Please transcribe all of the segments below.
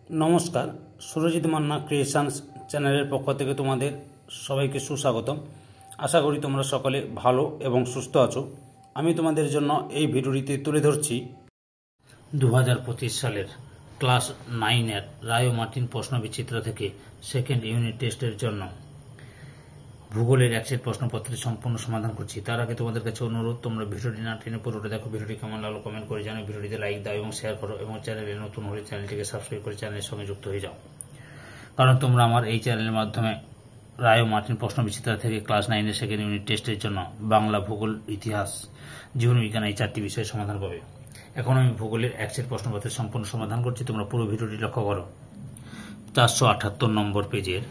নমস্কার, সুরজিৎ মান্না ক্রিয়েশনস চ্যানেলের পক্ষ থেকে তোমাদের সবাইকে সুস্বাগতম। আশা করি তোমরা সকলে ভালো এবং সুস্থ আছো। আমি তোমাদের জন্য এই ভিডিওটিতে তুলে ধরছি 2025 সালের ক্লাস 9-এর রায় ও মার্টিন প্রশ্নবিচিত্র থেকে সেকেন্ড ইউনিট টেস্টের জন্য ভূগোলের একসেট প্রশ্নপত্রের সম্পূর্ণ সমাধান করছি। তার আগে তোমাদের কাছে অনুরোধ, তোমরা ভিডিওটি না টেনে পুরোটা দেখো। ভিডিওটি কেমন লাগলো কমেন্ট করে জানো, ভিডিওটিতে লাইক দাও এবং শেয়ার করো, এবং চ্যানেলে নতুন হলে চ্যানেলটিকে সাবস্ক্রাইব করে চ্যানেলের সঙ্গে যুক্ত হয়ে যাও। কারণ তোমরা আমার এই চ্যানেলের মাধ্যমে রায় ও মার্টিন প্রশ্নবিচিত্র থেকে ক্লাস 9-এর সেকেন্ড ইউনিট টেস্টের জন্য বাংলা, ভূগোল, ইতিহাস, জীবনবিজ্ঞান এই 4টি বিষয়ের সমাধান পাবে। এখন আমি ভূগোলের একসেট প্রশ্নপত্রের সম্পূর্ণ সমাধান করছি, তোমরা পুরো ভিডিওটি লক্ষ্য করো। 478 নম্বর পেজের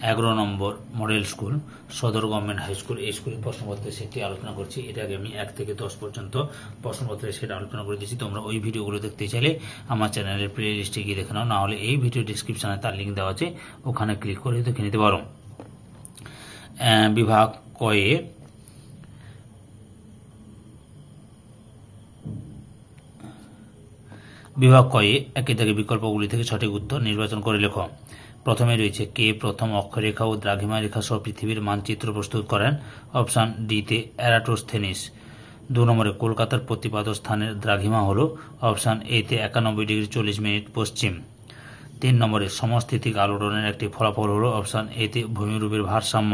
11 নম্বর মডেল স্কুল সদর গভর্নমেন্ট হাই স্কুল, এই স্কুলের প্রশ্নপত্রের সেটটি আলোচনা করছি। এর আগে আমি 1 থেকে 10 পর্যন্ত প্রশ্নপত্রের সেট আলোচনা করে দিয়েছি। তোমরা ওই ভিডিওগুলো দেখতে চাইলে আমার চ্যানেলের প্লে লিস্টে গিয়ে দেখে নাও, না হলে এই ভিডিও ডিসক্রিপশনে তার লিঙ্ক দেওয়া আছে, ওখানে ক্লিক করে দেখে নিতে পারো। বিভাগ কয়ে একে থেকে বিকল্পগুলি থেকে সঠিক উত্তর নির্বাচন করে লেখো। প্রথমে রয়েছে, কে প্রথম অক্ষরেখা ও দ্রাঘিমা রেখা সহ পৃথিবীর মানচিত্র প্রস্তুত করেন? অপশান ডিতে এরাটোস্থেনিস। 2 নম্বরে, কলকাতার প্রতিপাদ স্থানের দ্রাঘিমা হল? অপশান এতে 91 ডিগ্রি 40 মিনিট পশ্চিম। 3 নম্বরে, সমস্থিতিক আলোড়নের একটি ফলাফল হল? অপশান এতে ভূমিরূপের ভারসাম্য।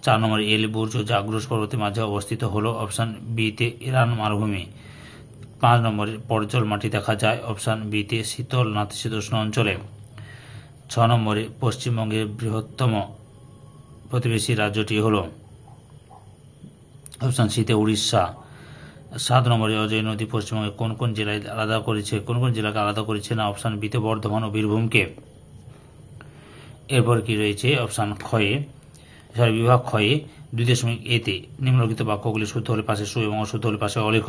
4 নম্বরে, এলবুর্জ ও জাগ্রস পর্বতের মাঝে অবস্থিত হল? অপশান বিতে ইরান মালভূমি। 5 নম্বরে, পর্জল মাটি দেখা যায়? অপশান বিতে শীতল নাতিশীতোষ্ণ অঞ্চলে। 6 নম্বরে, পশ্চিমবঙ্গের বৃহত্তম প্রতিবেশী রাজ্যটি হল? অপশান সিতে উড়িষ্যা। 7 নম্বরে, অজয় নদী পশ্চিমবঙ্গে কোন কোন জেলাকে আলাদা করেছে? না অপশান বিতে বর্ধমান ও বীরভূমকে। এরপর কি রয়েছে? অপশান বিভাগ ক্ষয়ে 2.এতে নিম্নলিখিত বাক্যগুলি শুদ্ধ হলে পাশে সু এবং অশুদ্ধ হলে পাশে অলেখ।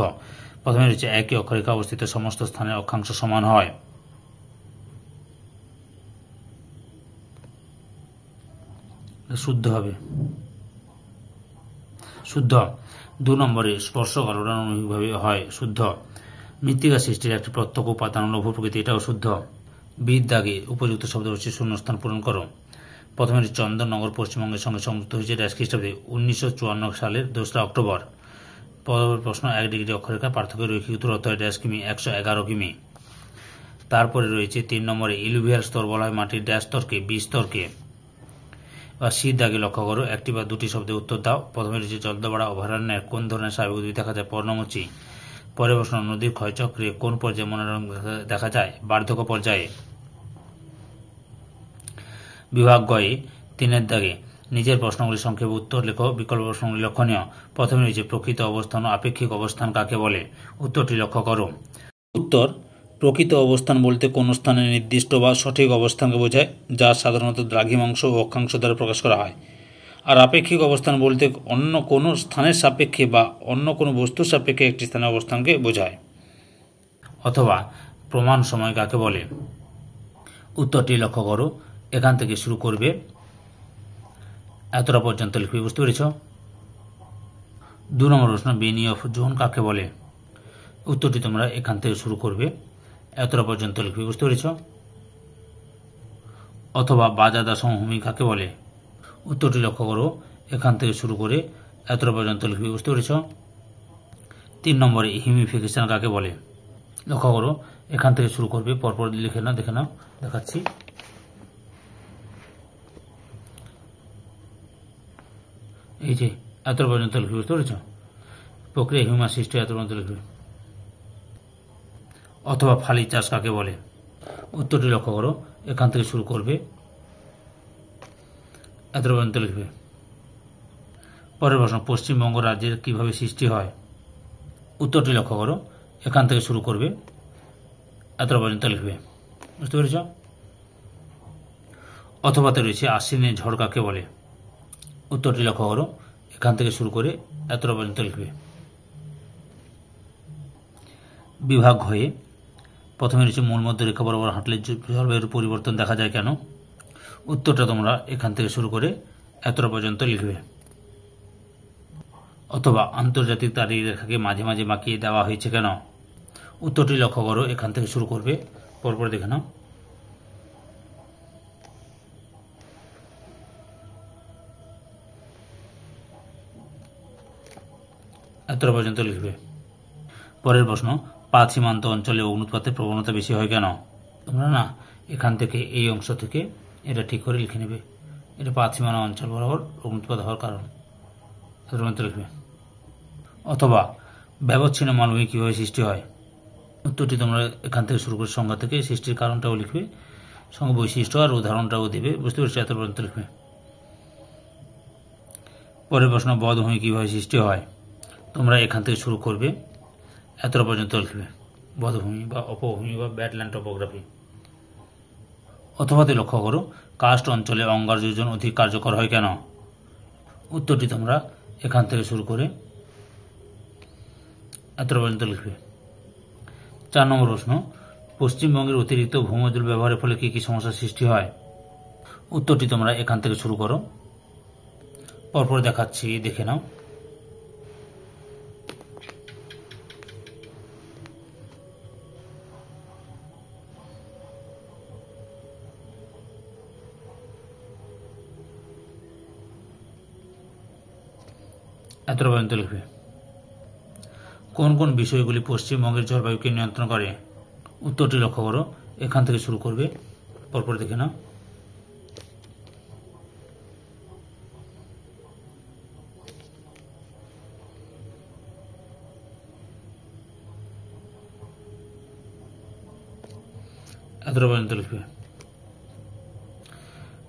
প্রথমে রয়েছে, একই অক্ষরেখা অবস্থিত সমস্ত স্থানের অক্ষাংশ সমান হয়। শুদ্ধ হবে, শুদ্ধ। 2 নম্বরে, স্পর্শক আলোড়ন অনুভূমিকভাবে হয়? শুদ্ধ। মৃত্তিকা সৃষ্টির একটি প্রত্যক্ষ উপাদান লঘু প্রকৃতি, এটাও শুদ্ধ। বিদ দাগে উপযুক্ত শব্দ রয়েছে, শূন্যস্থান পূরণ করো। প্রথমে চন্দননগর পশ্চিমবঙ্গের সঙ্গে সংযুক্ত হয়েছে ড্যাশ খ্রিস্টাব্দে? 1954 সালের 2রা অক্টোবর। পরবর্তী প্রশ্ন, 1 ডিগ্রি অক্ষরেখা পার্থক্য রৈখিক দূরত্ব হয় ড্যাশ কিমি? 111 কিমি। তারপরে রয়েছে 3 নম্বরে, ইলুভিয়াল স্তর বলা হয় মাটির ড্যাশ স্তরকে? বি স্তরকে। বা শীত দাগে লক্ষ্য করো, একটি বা দুটি শব্দে উত্তর দাও। প্রথমে রয়েছে, জলদাপাড়া অভয়ারণ্যের কোন ধরনের স্বাভাবিক উদ্ভিদ দেখা যায়? পর্ণমোচী। পরের প্রশ্ন, নদীর ক্ষয়চক্রে কোন পর্যায়ে মনোরম দেখা যায়? বার্ধক্য পর্যায়ে। বিভাগ গয়ে 3-এর দাগে নিজের প্রশ্নগুলি সংক্ষেপে উত্তর লেখো, বিকল্প প্রশ্নগুলি লক্ষণীয়। প্রথমে রয়েছে, প্রকৃত অবস্থান ও আপেক্ষিক অবস্থান কাকে বলে? উত্তরটি লক্ষ্য করো। উত্তর, প্রকৃত অবস্থান বলতে কোন স্থানের নির্দিষ্ট বা সঠিক অবস্থানকে বোঝায়, যা সাধারণত দ্রাঘিমাংশ ও অক্ষাংশ দ্বারা প্রকাশ করা হয়। আর আপেক্ষিক অবস্থান বলতে অন্য কোনো স্থানের সাপেক্ষে বা অন্য কোনো বস্তুর সাপেক্ষে একটি স্থানের অবস্থানকে বোঝায়। অথবা প্রমাণ সময় কাকে বলে? উত্তরটি লক্ষ্য করো। এখান থেকে শুরু করবে, এতটা পর্যন্ত লিখবে। বুঝতে পেরেছ? 2 নম্বর প্রশ্ন, বেনি অফ জোন কাকে বলে? উত্তরটি তোমরা এখান থেকে শুরু করবে, এতটা পর্যন্ত লিখবে। বুঝতে পেরেছ? অথবা বাজাদা সমভূমি কাকে বলে? উত্তরটি লক্ষ্য করো, এখান থেকে শুরু করে এতটা পর্যন্ত লিখবে। বুঝতে পেরেছ? 3 নম্বরে, হিউমিফিকেশন কাকে বলে? লক্ষ্য করো, এখান থেকে শুরু করবে, পরপর লিখে নাও, দেখে নাও, দেখাচ্ছি। এই যে এতটা পর্যন্ত লিখবে। বুঝতে পেরেছ? প্রক্রিয়া হিউমাস সৃষ্টি, এত পর্যন্ত লিখবে। অথবা ফালি চাষ কাকে বলে? উত্তরটি লক্ষ্য করো, এখান থেকে শুরু করবে, এতটা পর্যন্ত লিখবে। পরের প্রশ্ন, পশ্চিমবঙ্গ রাজ্যের কিভাবে সৃষ্টি হয়? উত্তরটি লক্ষ্য করো, এখান থেকে শুরু করবে, এতটা পর্যন্ত লিখবে। বুঝতে পেরেছ? অথবাতে রয়েছে, আশ্বিনে ঝড় কাকে বলে? উত্তরটি লক্ষ্য করো, এখান থেকে শুরু করে এতটা পর্যন্ত লিখবে। বিভাগ হয়ে প্রথমে রয়েছে, মূল মধ্য রেখা বরাবর হাঁটলে জলবায়ুর পরিবর্তন দেখা যায় কেন? উত্তরটা তোমরা এখান থেকে শুরু করে এতটা পর্যন্ত লিখবে। অথবা আন্তর্জাতিক তারিখ রেখাকে মাঝে মাঝে বাঁকিয়ে দেওয়া হয়েছে কেন? উত্তরটি লক্ষ্য করো, এখান থেকে শুরু করবে, পরপর দেখে নাও। এতটা পর্যন্ত লিখবে। পরের প্রশ্ন, পাঁচ সীমান্ত অঞ্চলে অগ্নুৎপাতের প্রবণতা বেশি হয় কেন? তোমরা না এখান থেকে এই অংশ থেকে এটা ঠিক করে লিখে নেবে, এটা পাঁচ সীমানা অঞ্চল বরাবর অগ্নুৎপাত হওয়ার কারণ। এতটা পর্যন্ত লিখবে। অথবা ব্যবচ্ছিন্ন মালভূমি কীভাবে সৃষ্টি হয়? উত্তরটি তোমরা এখান থেকে শুরু করে সংজ্ঞা থেকে সৃষ্টির কারণটাও লিখবে, সঙ্গে বৈশিষ্ট্য আর উদাহরণটাও দেবে। বুঝতে পেরেছি? এত পর্যন্ত লিখবে। পরের প্রশ্ন, বধ্যভূমি কীভাবে সৃষ্টি হয়? তোমরা এখান থেকে শুরু করবে, এতটা পর্যন্ত লিখবে। বধ্যভূমি বা অপভূমি বা ব্যাডল্যান্ড টপোগ্রাফি। অথবাতে লক্ষ্য করো, কার্স্ট অঞ্চলে অঙ্গার যোজন অধিক কার্যকর হয় কেন? উত্তরটি তোমরা এখান থেকে শুরু করে এতটা পর্যন্ত লিখবে। 4 নম্বর প্রশ্ন, পশ্চিমবঙ্গের অতিরিক্ত ভৌমজল ব্যবহারের ফলে কী কী সমস্যার সৃষ্টি হয়? উত্তরটি তোমরা এখান থেকে শুরু করো, পরপর দেখাচ্ছি, দেখে নাও। এতটা পর্যন্ত লিখবে। কোন কোন বিষয়গুলি পশ্চিমবঙ্গের জলবায়ুকে নিয়ন্ত্রণ করে? উত্তরটি লক্ষ্য করো, এখান থেকে শুরু করবে, পরপর দেখে নাও। এতটা পর্যন্ত লিখবে।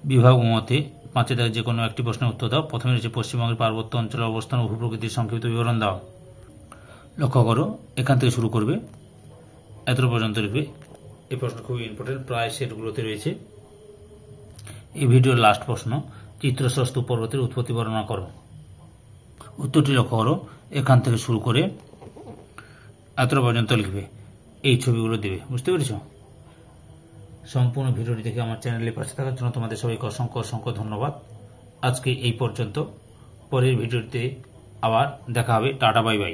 বিভাগ মতে 5 থেকে যে কোনো একটি প্রশ্নের উত্তর দাও। প্রথমে রয়েছে পশ্চিমবঙ্গের পার্বত্য অঞ্চলের অবস্থান ও ভূপ্রকৃতির সংক্ষিপ্ত বিবরণ দাও। লক্ষ্য করো, এখান থেকে শুরু করবে, এতটা পর্যন্ত লিখবে। এই প্রশ্ন খুবই ইম্পর্টেন্ট, প্রায় সেটগুলোতে রয়েছে। এই ভিডিওর লাস্ট প্রশ্ন, চিত্রসহ স্তূপ পর্বতের উৎপত্তি বর্ণনা করো। উত্তরটি লক্ষ্য করো, এখান থেকে শুরু করে এতটা পর্যন্ত লিখবে। এই ছবিগুলো দেবে। বুঝতে পেরেছ? সম্পূর্ণ ভিডিওটি দেখে আমার চ্যানেলে পাশে থাকার জন্য তোমাদের সবাইকে অসংখ্য অসংখ্য ধন্যবাদ। আজকে এই পর্যন্ত, পরের ভিডিওতে আবার দেখা হবে। Tata, bye bye.